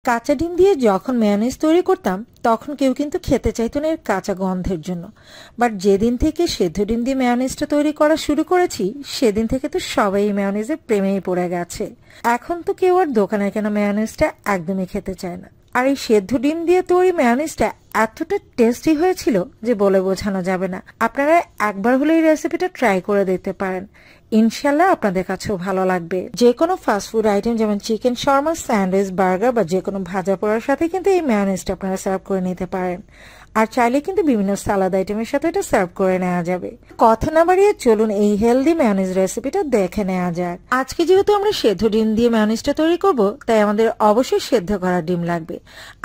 কাঁচা ডিম দিয়ে যখন মেয়োনিজ তৈরি করতাম তখন কেউ কিন্তু খেতে চাইতো না এর কাঁচা গন্ধের জন্য। বাট যেদিন থেকে সেদ্ধ ডিম দিয়ে মেয়োনিজটা তৈরি করা শুরু করেছি সেদিন থেকে তো সবাই এই মেয়োনিজের প্রেমেই পড়ে গেছে। এখন তো কেউ আর দোকানের কেনা মেয়োনিজটা একদমই খেতে চায় না। আর এই সেদ্ধ ডিম দিয়ে তৈরি মেয়োনিজটা এতটা টেস্টি হয়েছিল যে বলে বোঝানো যাবে না। আপনারা একবার হলে এই রেসিপিটা ট্রাই করে দেখতে পারেন, ইনশাল্লাহ আপনাদের কাছেও ভালো লাগবে। যে কোনো ফাস্টফুড আইটেম যেমন চিকেন শর্মা, স্যান্ডউইচ, বার্গার বা যে কোনো ভাজা পোড়ার সাথে কিন্তু এই মেয়োনিজটা আপনারা সার্ভ করে নিতে পারেন। আর চাইলে কিন্তু বিভিন্ন সালাদ আইটেমের সাথে এটা সার্ভ করে নেওয়া যাবে। কথা না বাড়িয়ে চলুন এই হেলদি মেয়োনিজ রেসিপিটা দেখে নেওয়া যাক। আজকে যেহেতু আমরা সেদ্ধ ডিম দিয়ে মেয়োনিজটা তৈরি করব, তাই আমাদের অবশ্যই সেদ্ধ করা ডিম লাগবে।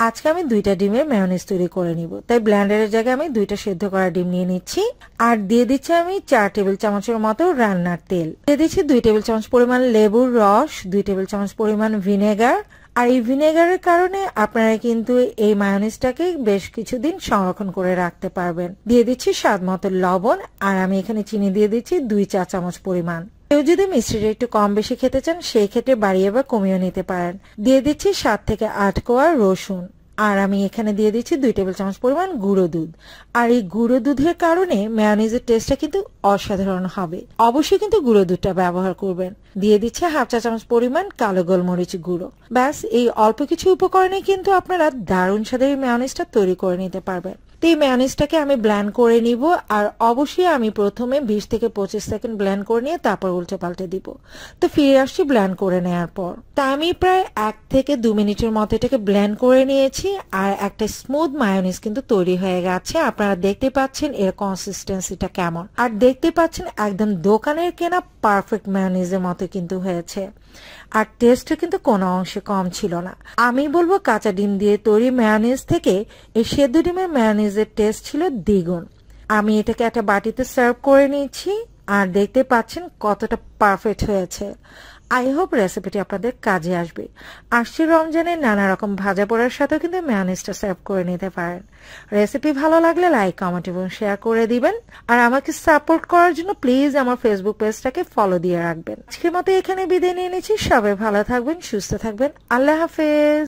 আজকে আমি 2টা ডিমের মেয়োনিজ তৈরি করে নিব, তাই ব্লেন্ডারের জায়গায় আমি 2টা সেদ্ধ করা ডিম নিয়ে নিচ্ছি। আর দিয়ে দিচ্ছি আমি 4 টেবিল চামচের মতো রান্নার তেল। দিয়ে দিচ্ছি 2 টেবিল চামচ পরিমাণ লেবুর রস, 2 টেবিল চামচ পরিমাণ ভিনেগার। আর এই ভিনেগারের কারণে আপনারা কিন্তু এই মায়োনিজটাকে বেশ কিছুদিন সংরক্ষণ করে রাখতে পারবেন। দিয়ে দিচ্ছি স্বাদ মতো লবণ, আর আমি এখানে চিনি দিয়ে দিচ্ছি 2 চা চামচ পরিমাণ। কেউ যদি মিষ্টিটা একটু কম বেশি খেতে চান সেই ক্ষেত্রে বাড়িয়ে বা কমিয়ে নিতে পারেন। দিয়ে দিচ্ছি 7 থেকে 8 কোয়া রসুন। আর আমি এখানে দিয়ে দিচ্ছি 2 টেবিল চামচ পরিমাণ গুঁড়ো দুধ। আর এই গুঁড়ো দুধের কারণে মেয়োনিজের টেস্টটা কিন্তু অসাধারণ হবে। অবশ্যই কিন্তু গুঁড়ো দুধটা ব্যবহার করবেন। দিয়ে দিচ্ছে 1/2 চা চামচ পরিমাণ কালো গোলমরিচ গুঁড়ো। ব্যাস এই অল্প কিছু উপকরণে কিন্তু আপনারা দারুণ স্বাদের এই মেয়োনিজটা তৈরি করে নিতে পারবেন। তো এই মেয়োনিজটাকে আমি ব্লেন্ড করে নিব। আর অবশ্যই আমি প্রথমে 20 থেকে 25 সেকেন্ড ব্লেন্ড করে নিয়ে তারপর উল্টে পাল্টে দিব। তো ফিরে আসছি ব্লেন্ড করে নেওয়ার পর। তা আমি প্রায় 1 থেকে 2 মিনিটের মতো এটাকে ব্লেন্ড করে নিয়েছি। আর একটা স্মুথ মায়োনিজ কিন্তু তৈরি হয়ে গেছে। আপনারা দেখতে পাচ্ছেন এর কনসিস্টেন্সিটা কেমন, আর দেখতে পাচ্ছেন একদম দোকানের কেনা পারফেক্ট মায়োনিজের মতো কিন্তু হয়েছে। আর টেস্টও কিন্তু কোনো অংশে কম ছিল না। আমি বলবো কাঁচা ডিম দিয়ে তৈরি মেয়োনিজ থেকে এই সেদ্ধ ডিমের মেয়োনিজের টেস্ট ছিল দ্বিগুণ। আমি এটাকে একটা বাটিতে সার্ভ করে নিয়েছি, আর দেখতে পাচ্ছেন কতটা পারফেক্ট হয়েছে। আই হোপ রেসিপিটি আপনাদের কাজে আসবে। আসছে রমজানে নানা রকম ভাজা পোড়ার সাথেও কিন্তু মেয়োনিজটা সার্ভ করে নিতে পারেন। রেসিপি ভালো লাগলে লাইক, কমেন্ট এবং শেয়ার করে দিবেন। আর আমাকে সাপোর্ট করার জন্য প্লিজ আমার ফেসবুক পেজটাকে ফলো দিয়ে রাখবেন। আজকের মতো এখানে বিদায় নিয়ে নিচ্ছি। সবাই ভালো থাকবেন, সুস্থ থাকবেন। আল্লাহ হাফেজ।